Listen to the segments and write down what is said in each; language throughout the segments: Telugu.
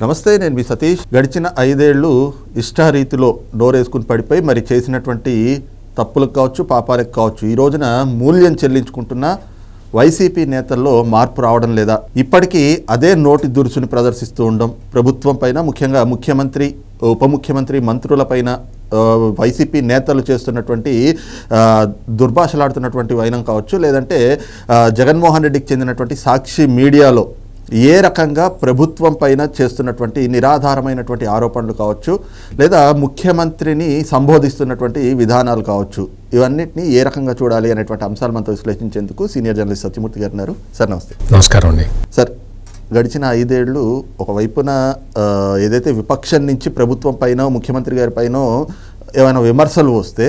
నమస్తే, నేను మీ సతీష్. గడిచిన 5 ఏళ్ళు ఇష్టారీతిలో నోరేసుకుని పడిపోయి మరి చేసినటువంటి తప్పులకు కావచ్చు, పాపాలకు కావచ్చు, ఈ రోజున మూల్యం చెల్లించుకుంటున్న వైసీపీ నేతల్లో మార్పు రావడం లేదా? ఇప్పటికీ అదే నోటి దురుసుని ప్రదర్శిస్తూ ఉండడం, ప్రభుత్వం పైన, ముఖ్యంగా ముఖ్యమంత్రి, ఉప ముఖ్యమంత్రి, మంత్రులపైన వైసీపీ నేతలు చేస్తున్నటువంటి దుర్భాషలాడుతున్నటువంటి వైనం కావచ్చు, లేదంటే జగన్మోహన్ రెడ్డికి చెందినటువంటి సాక్షి మీడియాలో ఏ రకంగా ప్రభుత్వం పైన చేస్తున్నటువంటి నిరాధారమైనటువంటి ఆరోపణలు కావచ్చు, లేదా ముఖ్యమంత్రిని సంబోధిస్తున్నటువంటి విధానాలు కావచ్చు, ఇవన్నిటిని ఏ రకంగా చూడాలి అనేటువంటి అంశాలు మనతో విశ్లేషించేందుకు సీనియర్ జర్నలిస్ట్ సత్యమూర్తి గారు ఉన్నారు. సార్ నమస్తే. నమస్కారం అండి. సార్, గడిచిన 5 ఏళ్ళు ఒకవైపున ఏదైతే విపక్షం నుంచి ప్రభుత్వం పైన, ముఖ్యమంత్రి గారి పైన ఏమైనా విమర్శలు వస్తే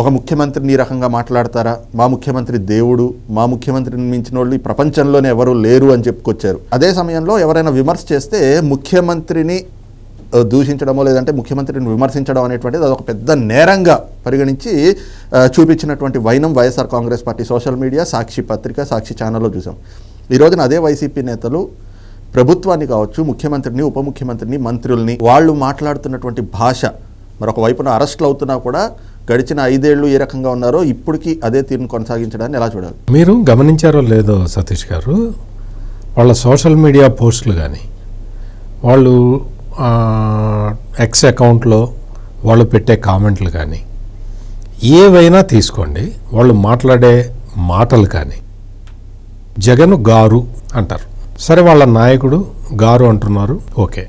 ఒక ముఖ్యమంత్రిని ఈ రకంగా మాట్లాడతారా, మా ముఖ్యమంత్రి దేవుడు, మా ముఖ్యమంత్రిని మించిన వాళ్ళు ఈ ప్రపంచంలోనే ఎవరు లేరు అని చెప్పుకొచ్చారు. అదే సమయంలో ఎవరైనా విమర్శ చేస్తే ముఖ్యమంత్రిని దూషించడమో లేదంటే ముఖ్యమంత్రిని విమర్శించడం అనేటువంటిది అదొక పెద్ద నేరంగా పరిగణించి చూపించినటువంటి వైనం Y S R Congress party social media, Sakshi పత్రిక, సాక్షి ఛానల్లో చూసాం. ఈ రోజున అదే వైసీపీ నేతలు ప్రభుత్వాన్ని కావచ్చు, ముఖ్యమంత్రిని, ఉప ముఖ్యమంత్రిని, మంత్రుల్ని, వాళ్ళు మాట్లాడుతున్నటువంటి భాష మరొక వైపున అరెస్టులు అవుతున్నా కూడా గడిచిన 5 ఏళ్ళు ఏ రకంగా ఉన్నారో ఇప్పటికీ అదే తీరును కొనసాగించడాన్ని ఎలా చూడాలి? మీరు గమనించారో లేదో సతీష్ గారు, వాళ్ళ సోషల్ మీడియా పోస్టులు కానీ, వాళ్ళు ఎక్స్ అకౌంట్లో వాళ్ళు పెట్టే కామెంట్లు కానీ, ఏవైనా తీసుకోండి, వాళ్ళు మాట్లాడే మాటలు కానీ, జగన్ గారు అంటారు. సరే, వాళ్ళ నాయకుడు గారు అంటున్నారు, ఓకే.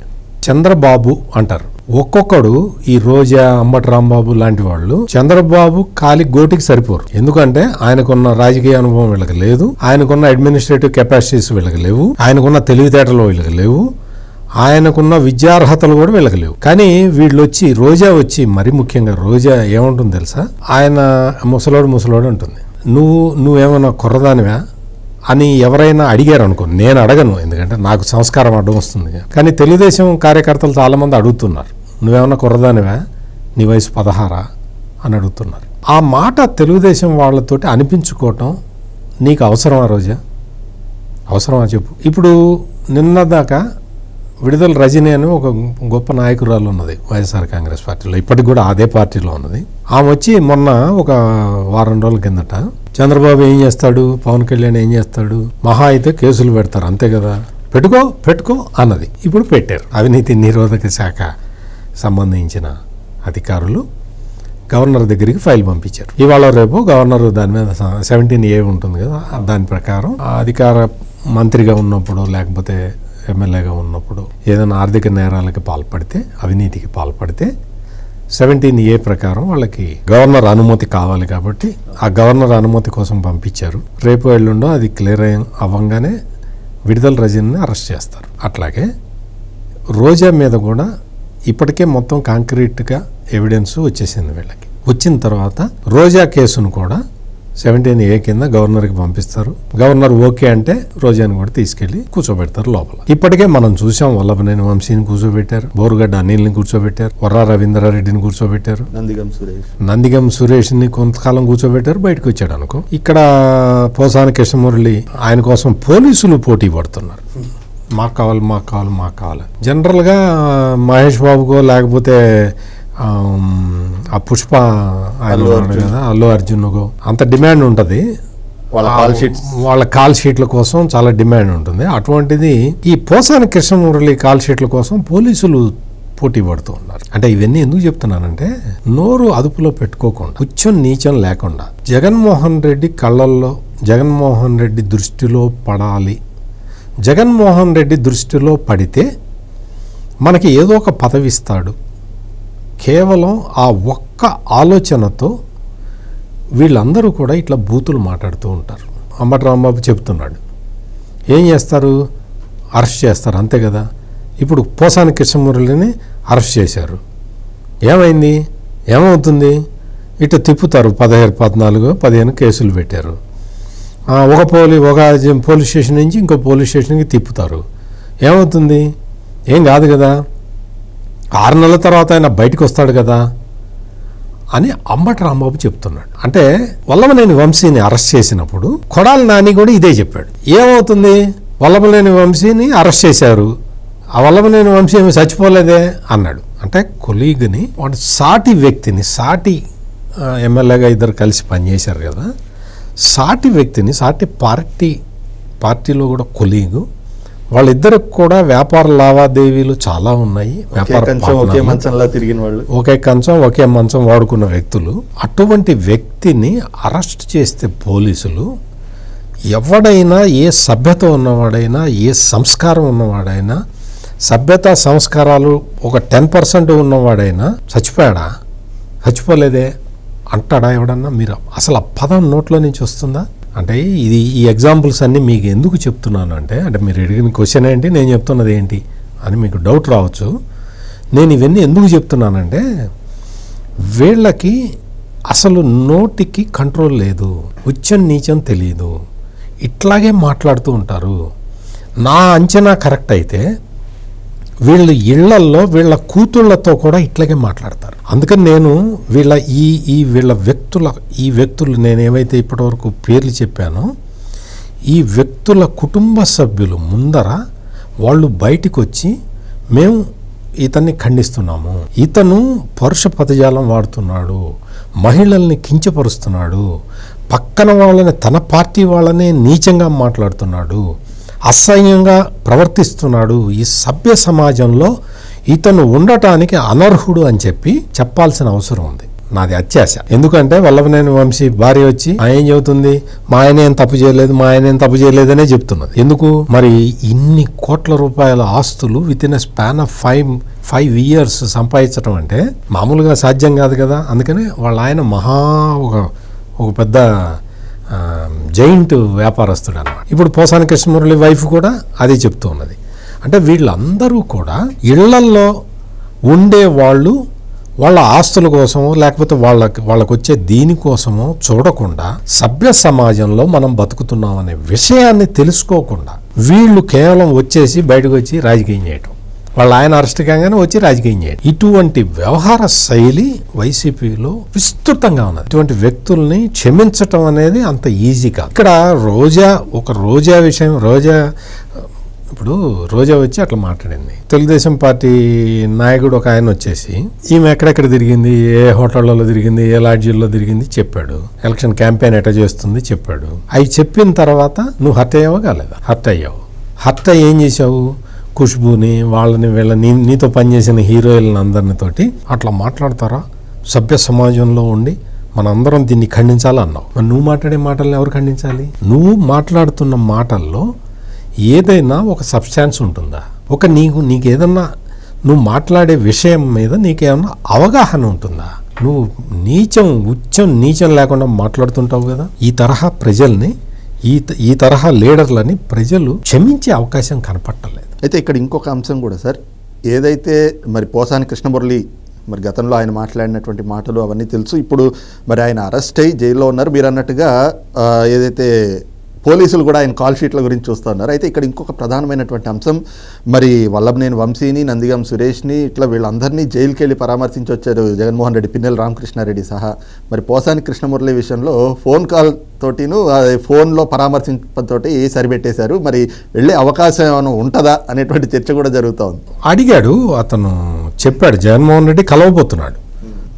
చంద్రబాబు అంటారు. ఒక్కొక్కడు ఈ రోజా, అంబటి రాంబాబు లాంటి వాళ్ళు చంద్రబాబు కాలి గోటికి సరిపోరు. ఎందుకంటే ఆయనకున్న రాజకీయ అనుభవం వీళ్ళకి లేదు, ఆయనకున్న అడ్మినిస్ట్రేటివ్ కెపాసిటీస్ వీళ్ళకి లేవు, ఆయనకున్న తెలివితేటలు వీళ్ళకి లేవు, ఆయనకున్న విద్యార్హతలు కూడా వీళ్ళకి లేవు. కానీ వీళ్ళు వచ్చి, రోజా వచ్చి, మరి ముఖ్యంగా రోజా ఏముంటుంది తెలుసా, ఆయన ముసలోడు ఉంటుంది, నువ్వేమన్నా కుర్రదానివా అని ఎవరైనా అడిగారు అనుకో, నేను అడగను, ఎందుకంటే నాకు సంస్కారం అడ్డం వస్తుంది. కానీ తెలుగుదేశం కార్యకర్తలు చాలామంది అడుగుతున్నారు, నువ్వేమన్నా కుర్రదానివా, నీ వయసు 16 అని అడుగుతున్నారు. ఆ మాట తెలుగుదేశం వాళ్ళతోటి అనిపించుకోవటం నీకు అవసరమా రోజా? అవసరమా చెప్పు. ఇప్పుడు నిన్నదాకా విడుదల రజనీ అని ఒక గొప్ప నాయకురాలు ఉన్నది వైఎస్ఆర్ కాంగ్రెస్ పార్టీలో, ఇప్పటికి కూడా అదే పార్టీలో ఉన్నది. ఆమె వచ్చి మొన్న ఒక వారం రోజుల కిందట చంద్రబాబు ఏం చేస్తాడు, పవన్ కళ్యాణ్ ఏం చేస్తాడు, మహా అయితే కేసులు పెడతారు అంతే కదా, పెట్టుకో అన్నది. ఇప్పుడు పెట్టారు. అవినీతి నిరోధక శాఖ సంబంధించిన అధికారులు గవర్నర్ దగ్గరికి ఫైల్ పంపించారు. ఇవాళ రేపు గవర్నర్ దాని మీద 17A ఉంటుంది కదా, దాని ప్రకారం అధికార మంత్రిగా ఉన్నప్పుడు లేకపోతే ఎమ్మెల్యేగా ఉన్నప్పుడు ఏదైనా ఆర్థిక నేరాలకి పాల్పడితే, అవినీతికి పాల్పడితే 17A ప్రకారం వాళ్ళకి గవర్నర్ అనుమతి కావాలి. కాబట్టి ఆ గవర్నర్ అనుమతి కోసం పంపించారు. రేపు ఎల్లుండో అది క్లియర్ అవ్వగానే విడుదల రజనీని అరెస్ట్ చేస్తారు. అట్లాగే రోజా మీద కూడా ఇప్పటికే మొత్తం కాంక్రీట్గా ఎవిడెన్స్ వచ్చేసింది వీళ్ళకి. వచ్చిన తర్వాత రోజా కేసును కూడా 17A కింద గవర్నర్కి పంపిస్తారు. గవర్నర్ ఓకే అంటే రోజాని కూడా తీసుకెళ్లి కూర్చోబెడతారు లోపల. ఇప్పటికే మనం చూసాం, వల్లభనేని వంశీని కూర్చోబెట్టారు, బోరుగడ్డ అనిల్ని కూర్చోబెట్టారు, వర్రా రవీంద్రారెడ్డిని కూర్చోబెట్టారు, నందిగం సురేష్ని కొంతకాలం కూర్చోబెట్టారు, బయటకు వచ్చాడు అనుకో. ఇక్కడ పోసాని కృష్ణమురళి, ఆయన కోసం పోలీసులు పోటీ పడుతున్నారు, మాకు కావాలి. జనరల్గా మహేష్ బాబుకో లేకపోతే ఆ పుష్ప కదా, అల్లు అర్జున్కో అంత డిమాండ్ ఉంటుంది, వాళ్ళ కాల్ షీట్ల కోసం చాలా డిమాండ్ ఉంటుంది. అటువంటిది ఈ పోసాని కృష్ణమురళి కాల్ షీట్ల కోసం పోలీసులు పోటీ పడుతూ ఉన్నారు. అంటే ఇవన్నీ ఎందుకు చెప్తున్నానంటే, నోరు అదుపులో పెట్టుకోకుండా, ఉచ్చం నీచం లేకుండా, జగన్మోహన్ రెడ్డి కళ్ళల్లో, జగన్మోహన్ రెడ్డి దృష్టిలో పడాలి. జగన్మోహన్ రెడ్డి దృష్టిలో పడితే మనకి ఏదో ఒక పదవి ఇస్తాడు. కేవలం ఆ ఒక్క ఆలోచనతో వీళ్ళందరూ కూడా ఇట్లా బూతులు మాట్లాడుతూ ఉంటారు. అంబటి రాంబాబు చెప్తున్నాడు, ఏం చేస్తారు, అరెస్ట్ చేస్తారు అంతే కదా. ఇప్పుడు పోసాని కృష్ణమురళిని అరెస్ట్ చేశారు, ఏమవుతుంది, ఇట్లా తిప్పుతారు. 13, 14, 15 కేసులు పెట్టారు. ఒక పోలీస్ స్టేషన్ నుంచి ఇంకో పోలీస్ స్టేషన్కి తిప్పుతారు. ఏమవుతుంది, ఏం కాదు కదా, 6 నెలల తర్వాత ఆయన బయటకు వస్తాడు కదా అని అంబటి రాంబాబు చెప్తున్నాడు. అంటే వల్లభనేని వంశీని అరెస్ట్ చేసినప్పుడు కొడాలి నాని కూడా ఇదే చెప్పాడు. ఏమవుతుంది, వల్లభనేని వంశీని అరెస్ట్ చేశారు, ఆ వల్లభనేని వంశీ ఏమి చచ్చిపోలేదే అన్నాడు. అంటే కొలీగ్ని, వాడు సాటి వ్యక్తిని, సాటి ఎమ్మెల్యేగా ఇద్దరు కలిసి పనిచేశారు కదా, సాటి వ్యక్తిని, సాటి పార్టీలో కూడా కొలీగు, వాళ్ళిద్దరికి కూడా వ్యాపార లావాదేవీలు చాలా ఉన్నాయి. ఒకే మంచంలో తిరిగిన వాళ్ళు, ఒకే కంచం ఒకే మంచం వాడుకున్న వ్యక్తులు. అటువంటి వ్యక్తిని అరెస్ట్ చేస్తే పోలీసులు, ఎవడైనా ఏ సభ్యత ఉన్నవాడైనా, ఏ సంస్కారం ఉన్నవాడైనా, సభ్యత సంస్కారాలు ఒక 10% ఉన్నవాడైనా చచ్చిపోయాడా, చచ్చిపోలేదే అంటాడా ఎవడన్నా? మీరు అసలు ఆ పదం నోట్లో నుంచి వస్తుందా? అంటే ఈ ఎగ్జాంపుల్స్ అన్నీ మీకు ఎందుకు చెప్తున్నాను అంటే మీరు అడిగిన క్వశ్చన్ ఏంటి, నేను చెప్తున్నది ఏంటి అని మీకు డౌట్ రావచ్చు. నేను ఇవన్నీ ఎందుకు చెప్తున్నానంటే వీళ్ళకి అసలు నోటికి కంట్రోల్ లేదు, ఉచ్చం నీచం తెలియదు, ఇట్లాగే మాట్లాడుతూ ఉంటారు. నా అంచనా కరెక్ట్ అయితే వీళ్ళు ఇళ్లల్లో వీళ్ళ కూతుళ్లతో కూడా ఇట్లాగే మాట్లాడతారు. అందుకని నేను వీళ్ళ వ్యక్తులు నేను ఏవైతే ఇప్పటివరకు పేర్లు చెప్పానో ఈ వ్యక్తుల కుటుంబ సభ్యులు ముందర వాళ్ళు బయటికి వచ్చి మేము ఇతన్ని ఖండిస్తున్నాము, ఇతను పరుష పదజాలం వాడుతున్నాడు, మహిళల్ని కించపరుస్తున్నాడు, పక్కన వాళ్ళని తన పార్టీ వాళ్ళనే నీచంగా మాట్లాడుతున్నాడు, అసహ్యంగా ప్రవర్తిస్తున్నాడు, ఈ సభ్య సమాజంలో ఇతను ఉండటానికి అనర్హుడు అని చెప్పాల్సిన అవసరం ఉంది. నాది అత్యాశ. ఎందుకంటే వల్లభనేని వంశీ భార్య వచ్చి ఆయన ఏం చెబుతుంది, మా ఆయన ఏం తప్పు చేయలేదనే చెప్తున్నది. ఎందుకు మరి ఇన్ని కోట్ల రూపాయల ఆస్తులు with in a span of 5 years సంపాదించడం అంటే మామూలుగా సాధ్యం కాదు కదా. అందుకని వాళ్ళ ఆయన ఒక పెద్ద జైంట్ వ్యాపారస్తుడు అన్నమాట. ఇప్పుడు పోసాని కృష్ణమురళి వైఫ్ కూడా అదే చెప్తూ ఉన్నది. అంటే వీళ్ళందరూ కూడా ఇళ్లల్లో ఉండే వాళ్ళు వాళ్ళ ఆస్తుల కోసమో లేకపోతే వాళ్ళకు వచ్చే దీనికోసమో చూడకుండా సభ్య సమాజంలో మనం బతుకుతున్నాం అనే విషయాన్ని తెలుసుకోకుండా వీళ్ళు కేవలం వచ్చేసి బయటకు వచ్చి రాజకీయం చేయటం, వాళ్ళ ఆయన అరెస్ట్ కాగానే వచ్చి రాజకీయం చేయడం, ఇటువంటి వ్యవహార శైలి వైసీపీలో విస్తృతంగా ఉన్నది. ఇటువంటి వ్యక్తుల్ని క్షమించటం అనేది అంత ఈజీ కాదు. ఇక్కడ రోజా విషయం, ఇప్పుడు రోజా వచ్చి అట్లా మాట్లాడింది. తెలుగుదేశం పార్టీ నాయకుడు ఒక ఆయన వచ్చేసి ఈమె ఎక్కడెక్కడ తిరిగింది, ఏ హోటళ్లలో తిరిగింది, ఏ లాడ్జీల్లో తిరిగింది చెప్పాడు, ఎలక్షన్ క్యాంపెయిన్ ఎట్లా చేస్తుంది చెప్పాడు. అవి చెప్పిన తర్వాత నువ్వు హర్ట్ అయ్యావా కాలేదా? హర్ట్ అయ్యావు. హర్ట్ అయ్యి ఏం చేసావు, ఖుష్బూని వీళ్ళని నీతో పనిచేసిన హీరోయిన్లను అందరితోటి అట్లా మాట్లాడతారా? సభ్య సమాజంలో ఉండి మనందరం దీన్ని ఖండించాలన్నావు. మరి నువ్వు మాట్లాడే మాటల్ని ఎవరు ఖండించాలి? నువ్వు మాట్లాడుతున్న మాటల్లో ఏదైనా ఒక సబ్స్టాన్స్ ఉంటుందా? నీకు ఏదన్నా నువ్వు మాట్లాడే విషయం మీద నీకేమన్నా అవగాహన ఉంటుందా? నువ్వు నీచం లేకుండా మాట్లాడుతుంటావు కదా. ఈ తరహా ప్రజల్ని, ఈ తరహా లీడర్లని ప్రజలు క్షమించే అవకాశం కనపట్టలేదు. అయితే ఇక్కడ ఇంకొక అంశం కూడా సార్, ఏదైతే మరి పోసాని కృష్ణమురళి మరి గతంలో ఆయన మాట్లాడినటువంటి మాటలు అవన్నీ తెలుసు. ఇప్పుడు మరి ఆయన అరెస్ట్ అయ్యి జైల్లో ఉన్నారు. మీరు అన్నట్టుగా ఏదైతే పోలీసులు కూడా ఆయన కాల్ షీట్ల గురించి చూస్తున్నారు. అయితే ఇక్కడ ఇంకొక ప్రధానమైనటువంటి అంశం, మరి వల్లభనేని వంశీని, నందిగం సురేష్ని, ఇట్లా వీళ్ళందరినీ జైలుకి వెళ్ళి పరామర్శించి వచ్చారు జగన్మోహన్ రెడ్డి, పిన్నెల రామకృష్ణారెడ్డి సహా. మరి పోసాని కృష్ణమురళి విషయంలో ఫోన్ కాల్ తోటిను ఫోన్లో పరామర్శించడంతో సరిపెట్టేశారు. మరి వెళ్ళే అవకాశం ఏమైనా ఉంటుందా అనేటువంటి చర్చ కూడా జరుగుతూ ఉంది. అడిగాడు, అతను చెప్పాడు జగన్మోహన్ రెడ్డి కలవబోతున్నాడు,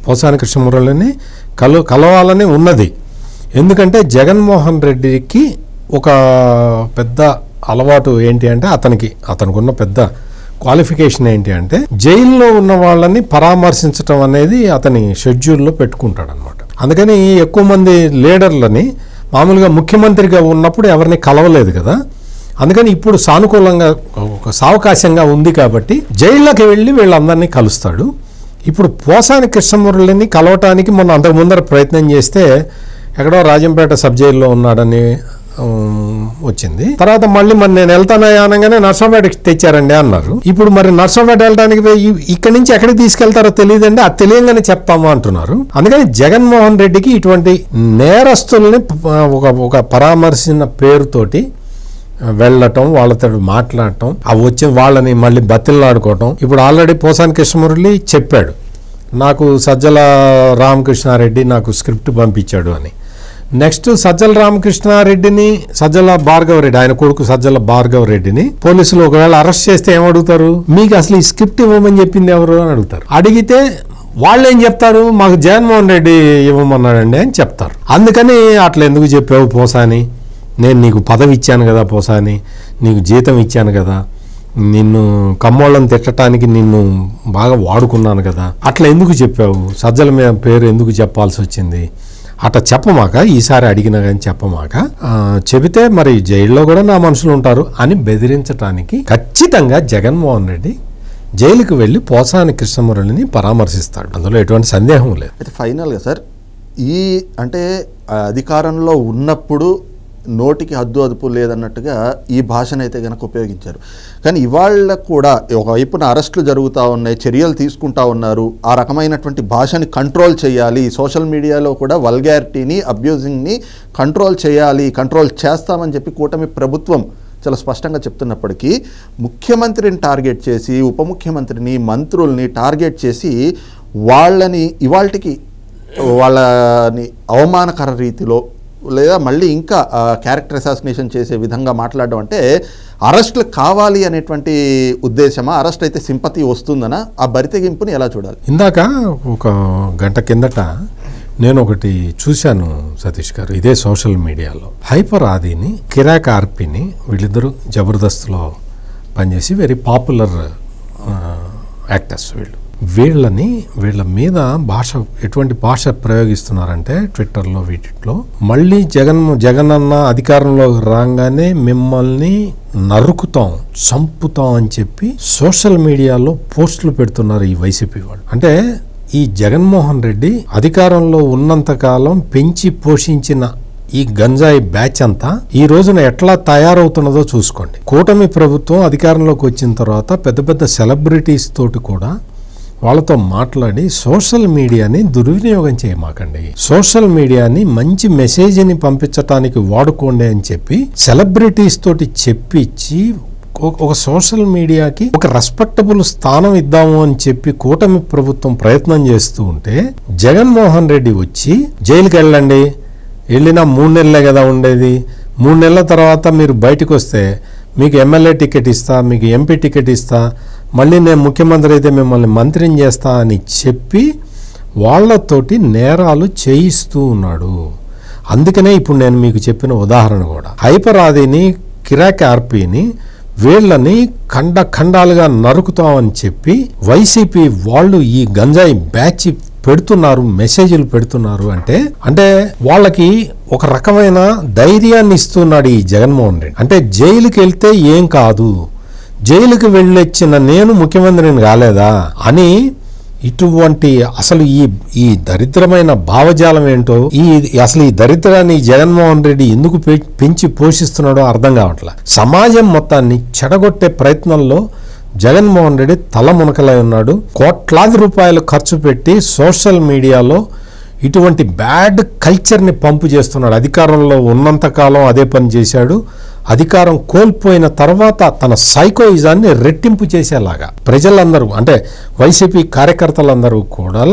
పోసాని కృష్ణమురళిని కలవాలని ఉన్నది. ఎందుకంటే జగన్మోహన్ రెడ్డికి ఒక పెద్ద అలవాటు ఏంటి అంటే అతనికి పెద్ద క్వాలిఫికేషన్ ఏంటి అంటే జైల్లో ఉన్న వాళ్ళని పరామర్శించడం అనేది అతని షెడ్యూల్లో పెట్టుకుంటాడు అనమాట. అందుకని ఎక్కువ మంది లీడర్లని మామూలుగా ముఖ్యమంత్రిగా ఉన్నప్పుడు ఎవరిని కలవలేదు కదా. అందుకని ఇప్పుడు సానుకూలంగా ఒక సావకాశంగా ఉంది కాబట్టి జైల్లోకి వెళ్ళి వీళ్ళందరినీ కలుస్తాడు. ఇప్పుడు పోసాని కృష్ణమురళిని కలవటానికి మొన్న అంతకు ముందర ప్రయత్నం చేస్తే ఎక్కడో రాజంపేట సబ్ జైల్లో ఉన్నాడని వచ్చింది. తర్వాత మళ్ళీ నేను వెళ్తానయ్యా అనగానే నర్సంపేటకి తెచ్చారండి అన్నారు. ఇప్పుడు మరి నర్సంపేట వెళ్ళడానికి ఇక్కడి నుంచి ఎక్కడికి తీసుకెళ్తారో తెలియదండి, అది తెలియంగానే చెప్తాము అంటున్నారు. అందుకని జగన్మోహన్ రెడ్డికి ఇటువంటి నేరస్తుల్ని ఒక పరామర్శించిన పేరుతోటి వెళ్ళటం, వాళ్ళతో మాట్లాడటం, అవి వచ్చి వాళ్ళని మళ్ళీ బతిల్లాడుకోవటం. ఇప్పుడు ఆల్రెడీ పోసాని కృష్ణమురళి చెప్పాడు, నాకు సజ్జల రామకృష్ణారెడ్డి నాకు స్క్రిప్ట్ పంపించాడు అని. నెక్స్ట్ సజ్జల రామకృష్ణారెడ్డిని, సజ్జల భార్గవ రెడ్డి, ఆయన కొడుకు సజ్జల భార్గవ రెడ్డిని పోలీసులు ఒకవేళ అరెస్ట్ చేస్తే ఏమడుగుతారు? మీకు అసలు ఈ స్క్రిప్ట్ ఇవ్వమని చెప్పింది ఎవరు అని అడుగుతారు. అడిగితే వాళ్ళు ఏం చెప్తారు? మాకు జగన్మోహన్ రెడ్డి ఇవ్వమన్నాడండి అని చెప్తారు. అందుకని అట్లా ఎందుకు చెప్పావు పోసాని, నేను నీకు పదవి ఇచ్చాను కదా పోసాని, నీకు జీతం ఇచ్చాను కదా, నిన్ను కమ్మోళ్ళని తిట్టడానికి నిన్ను బాగా వాడుకున్నాను కదా, అట్లా ఎందుకు చెప్పావు, సజ్జల మీద పేరు ఎందుకు చెప్పాల్సి వచ్చింది, అట్లా చెప్పమాక, ఈసారి అడిగినా కానీ చెప్పమాక, చెబితే మరి జైల్లో కూడా నా మనుషులు ఉంటారు అని బెదిరించడానికి ఖచ్చితంగా జగన్మోహన్ రెడ్డి జైలుకు వెళ్ళి పోసాని కృష్ణమురళిని పరామర్శిస్తాడు. అందులో ఎటువంటి సందేహం లేదు. అయితే ఫైనల్గా సార్, ఈ అంటే అధికారంలో ఉన్నప్పుడు నోటికి హద్దు అదుపు లేదన్నట్టుగా ఈ భాషనైతే కనుక ఉపయోగించారు. కానీ ఇవాళ కూడా ఒకవైపున అరెస్టులు జరుగుతూ ఉన్నాయి, చర్యలు తీసుకుంటా ఉన్నారు. ఆ రకమైనటువంటి భాషని కంట్రోల్ చేయాలి, సోషల్ మీడియాలో కూడా వల్గారిటీని, అబ్యూజింగ్ని కంట్రోల్ చేయాలి, కంట్రోల్ చేస్తామని చెప్పి కూటమి ప్రభుత్వం చాలా స్పష్టంగా చెప్తున్నప్పటికీ ముఖ్యమంత్రిని టార్గెట్ చేసి, ఉప ముఖ్యమంత్రిని, మంత్రుల్ని టార్గెట్ చేసి వాళ్ళని ఇవాళకి వాళ్ళని అవమానకర రీతిలో లేదా మళ్ళీ ఇంకా క్యారెక్టర్ అసాసినేషన్ చేసే విధంగా మాట్లాడడం అంటే అరెస్టులు కావాలి అనేటువంటి ఉద్దేశమా? అరెస్ట్ అయితే సింపతి వస్తుందనా? ఆ బరితెగింపుని ఎలా చూడాలి? ఇందాక ఒక గంట కిందట నేను ఒకటి చూశాను సతీష్ గారు, ఇదే సోషల్ మీడియాలో. హైపర్ ఆదిని, కిరాక్ ఆర్పిని, వీళ్ళిద్దరూ జబర్దస్త్లో పనిచేసి వెరీ పాపులర్ యాక్టర్స్. వీళ్ళ మీద భాష ఎటువంటి భాష ప్రయోగిస్తున్నారంటే ట్విట్టర్లో వీటిలో మళ్ళీ జగనన్న అధికారంలోకి రాగానే మిమ్మల్ని నరుకుతాం, చంపుతాం అని చెప్పి సోషల్ మీడియాలో పోస్టులు పెడుతున్నారు ఈ వైసీపీ వాళ్ళు. అంటే ఈ జగన్మోహన్ రెడ్డి అధికారంలో ఉన్నంతకాలం పెంచి పోషించిన ఈ గంజాయి బ్యాచ్ అంతా ఈ రోజున ఎట్లా తయారవుతున్నదో చూసుకోండి. కూటమి ప్రభుత్వం అధికారంలోకి వచ్చిన తర్వాత పెద్ద పెద్ద సెలబ్రిటీస్ తోటి కూడా వాళ్ళతో మాట్లాడి సోషల్ మీడియాని దుర్వినియోగం చేయమాకండి, సోషల్ మీడియాని మంచి మెసేజ్ని పంపించడానికి వాడుకోండి అని చెప్పి సెలబ్రిటీస్ తోటి చెప్పించి ఒక సోషల్ మీడియాకి ఒక రెస్పెక్టబుల్ స్థానం ఇద్దాము అని చెప్పి కూటమి ప్రభుత్వం ప్రయత్నం చేస్తూ ఉంటే జగన్మోహన్ రెడ్డి వచ్చి జైలుకి వెళ్ళండి, వెళ్ళినా 3 నెలలే కదా ఉండేది, 3 నెలల తర్వాత మీరు బయటకు వస్తే మీకు ఎమ్మెల్యే టికెట్ ఇస్తా, మీకు ఎంపీ టికెట్ ఇస్తా, మళ్ళీ నేను ముఖ్యమంత్రి అయితే మిమ్మల్ని మంత్రిని చేస్తా అని చెప్పి వాళ్ళతోటి నేరాలు చేయిస్తూ ఉన్నాడు. అందుకనే ఇప్పుడు నేను మీకు చెప్పిన ఉదాహరణ కూడా, హైపర్ ఆదిని, కిరాక్ ఆర్పీని, వీళ్ళని ఖండాలుగా నరుకుతామని చెప్పి వైసీపీ వాళ్ళు ఈ గంజాయి బ్యాచ్ పెడుతున్నారు, మెసేజ్లు పెడుతున్నారు. అంటే వాళ్ళకి ఒక రకమైన ధైర్యాన్ని ఇస్తున్నాడు ఈ జగన్మోహన్ రెడ్డి. అంటే జైలుకి వెళ్తే ఏం కాదు, జైలుకి వెళ్ళొచ్చిన నేను ముఖ్యమంత్రిని కాలేదా అని ఇటువంటి అసలు ఈ దరిద్రమైన భావజాలం ఏంటో, అసలు ఈ దరిద్రాన్ని జగన్మోహన్ రెడ్డి ఎందుకు పెంచి పోషిస్తున్నాడో అర్థం కావట్లే. సమాజం మొత్తాన్ని చెడగొట్టే ప్రయత్నంలో జగన్మోహన్ రెడ్డి తల మునకలై ఉన్నాడు. కోట్లాది రూపాయలు ఖర్చు పెట్టి సోషల్ మీడియాలో ఇటువంటి బ్యాడ్ కల్చర్ని పంపు చేస్తున్నాడు. అధికారంలో ఉన్నంతకాలం అదే పని చేశాడు, అధికారం కోల్పోయిన తర్వాత తన సైకోయిజాన్ని రెట్టింపు చేసేలాగా ప్రజలందరూ అంటే వైసీపీ కార్యకర్తలందరూ కూడా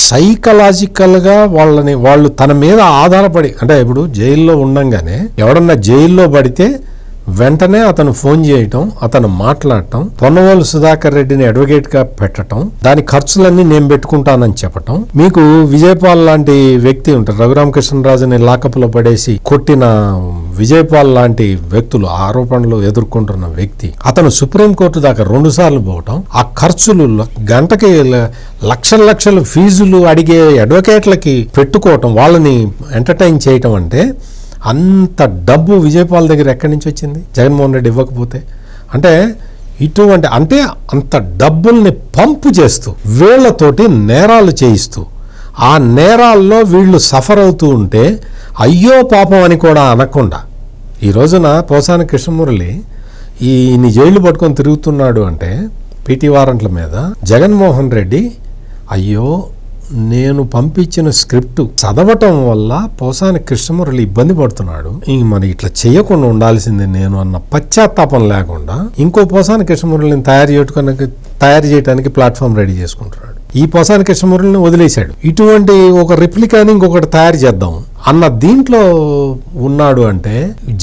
సైకలాజికల్గా వాళ్ళు తన మీద ఆధారపడి, అంటే ఇప్పుడు జైల్లో ఉండంగానే ఎవడన్నా జైల్లో పడితే వెంటనే అతను ఫోన్ చేయటం, అతను మాట్లాడటం, పొన్నవోలు సుధాకర్ రెడ్డిని అడ్వకేట్గా పెట్టడం, దాని ఖర్చులన్నీ నేను పెట్టుకుంటానని చెప్పటం. మీకు విజయపాల్ లాంటి వ్యక్తి ఉంటారు, రఘురామకృష్ణరాజుని లాకప్లో పడేసి కొట్టిన విజయపాల్ లాంటి వ్యక్తులు, ఆరోపణలు ఎదుర్కొంటున్న వ్యక్తి, అతను సుప్రీంకోర్టు దాకా 2 సార్లు పోవటం, ఆ ఖర్చులు గంటకి లక్షల ఫీజులు అడిగే అడ్వకేట్లకి పెట్టుకోవటం, వాళ్ళని ఎంటర్టైన్ చేయటం. అంటే అంత డబ్బు విజయపాల్ దగ్గర ఎక్కడి నుంచి వచ్చింది జగన్మోహన్ రెడ్డి ఇవ్వకపోతే? అంటే అంత డబ్బుల్ని పంపు చేస్తూ వీళ్లతోటి నేరాలు చేయిస్తూ ఆ నేరాల్లో వీళ్ళు సఫర్ అవుతూ ఉంటే అయ్యో పాపం అని కూడా అనకుండా ఈ రోజున పోసాని కృష్ణమురళి ఈయన జైలు పట్టుకొని తిరుగుతున్నాడు అంటే పీటీ వారెంట్ల మీద, జగన్మోహన్ రెడ్డి అయ్యో నేను పంపించిన స్క్రిప్ట్ చదవటం వల్ల పోసాని కృష్ణమురళి ఇబ్బంది పడుతున్నాడు, మరి ఇట్లా చేయకుండా ఉండాల్సిందే నేను అన్న పశ్చాత్తాపం లేకుండా ఇంకో పోసాని కృష్ణమురళిని తయారు చేయడానికి ప్లాట్ఫామ్ రెడీ చేసుకుంటున్నాడు. ఈ పోసాని కృష్ణమురళిని వదిలేశాడు. ఇటువంటి ఒక రిప్లికాని ఇంకొకటి తయారు చేద్దాం అన్న దీంట్లో ఉన్నాడు. అంటే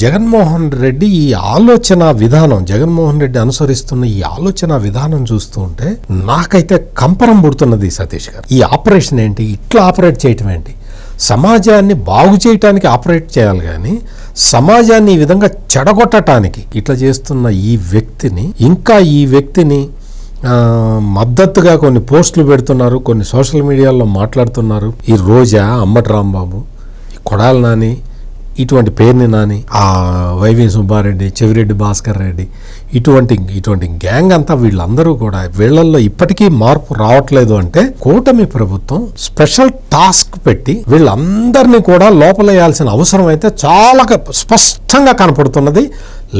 జగన్మోహన్ రెడ్డి ఈ ఆలోచన విధానం, జగన్మోహన్ రెడ్డి అనుసరిస్తున్న ఈ ఆలోచన విధానం చూస్తూ ఉంటే నాకైతే కంపరం పుడుతున్నది. సతీష్ గారు, ఈ ఆపరేషన్ ఏంటి? ఇట్లా ఆపరేట్ చేయటం ఏంటి? సమాజాన్ని బాగు చేయటానికి ఆపరేట్ చేయాలి కానీ సమాజాన్ని ఈ విధంగా చెడగొట్టడానికి ఇట్లా చేస్తున్న ఈ వ్యక్తిని మద్దతుగా కొన్ని పోస్టులు పెడుతున్నారు, కొన్ని సోషల్ మీడియాలో మాట్లాడుతున్నారు. ఈ రోజా, అంబటి రాంబాబు, ఈ కొడాలి నాని, ఇటువంటి పేర్ని నాని, ఆ వైవి సుబ్బారెడ్డి, చెవిరెడ్డి భాస్కర్ రెడ్డి, ఇటువంటి గ్యాంగ్ అంతా వీళ్ళందరూ కూడా వీళ్ళల్లో ఇప్పటికీ మార్పు రావట్లేదు. అంటే కూటమి ప్రభుత్వం స్పెషల్ టాస్క్ పెట్టి వీళ్ళందరినీ కూడా లోపలేయాల్సిన అవసరం అయితే చాలా స్పష్టంగా కనపడుతున్నది.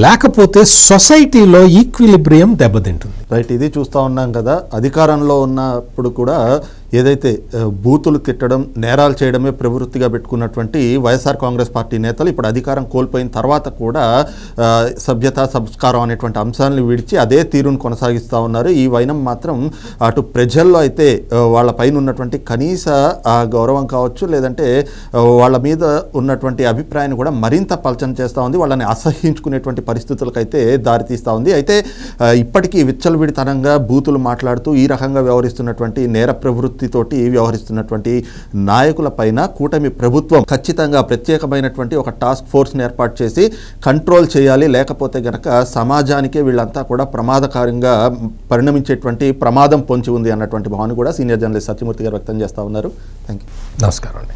లేకపోతే సొసైటీలో ఈక్విలిబ్రియం దెబ్బతింటుంది. రైట్, ఇది చూస్తూ ఉన్నాం కదా. అధికారంలో ఉన్నప్పుడు కూడా ఏదైతే బూతులు తిట్టడం, నేరాలు చేయడమే ప్రవృత్తిగా పెట్టుకున్నటువంటి వైఎస్ఆర్ కాంగ్రెస్ పార్టీ నేతలు ఇప్పుడు అధికారం కోల్పోయిన తర్వాత కూడా సభ్యత, సంస్కారం అనేటువంటి అంశాలను విడిచి అదే తీరును కొనసాగిస్తూ ఉన్నారు. ఈ వైనం మాత్రం అటు ప్రజల్లో అయితే వాళ్ళ పైన ఉన్నటువంటి కనీస గౌరవం కావచ్చు, లేదంటే వాళ్ళ మీద ఉన్నటువంటి అభిప్రాయాన్ని కూడా మరింత పలచన చేస్తూ ఉంది. వాళ్ళని అసహ్యించుకునేటువంటి పరిస్థితులకైతే దారితీస్తూ ఉంది. అయితే ఇప్పటికీ విచ్చలవిడితనంగా బూతులు మాట్లాడుతూ ఈ రకంగా వ్యవహరిస్తున్నటువంటి నేర ప్రవృత్తితోటి వ్యవహరిస్తున్నటువంటి నాయకుల పైన కూటమి ప్రభుత్వం ఖచ్చితంగా ప్రత్యేకమైనటువంటి ఒక టాస్క్ ఫోర్స్ని ఏర్పాటు చేసి కంట్రోల్ చేయాలి. లేకపోతే గనక సమాజానికే వీళ్ళంతా కూడా ప్రమాదకారంగా పరిణమించేటువంటి ప్రమాదం పొంచి ఉంది అన్నటువంటి భావన కూడా సీనియర్ జర్నలిస్ట్ సత్యమూర్తి గారు వ్యక్తం చేస్తూ ఉన్నారు. Thank you. నమస్కారం అండి.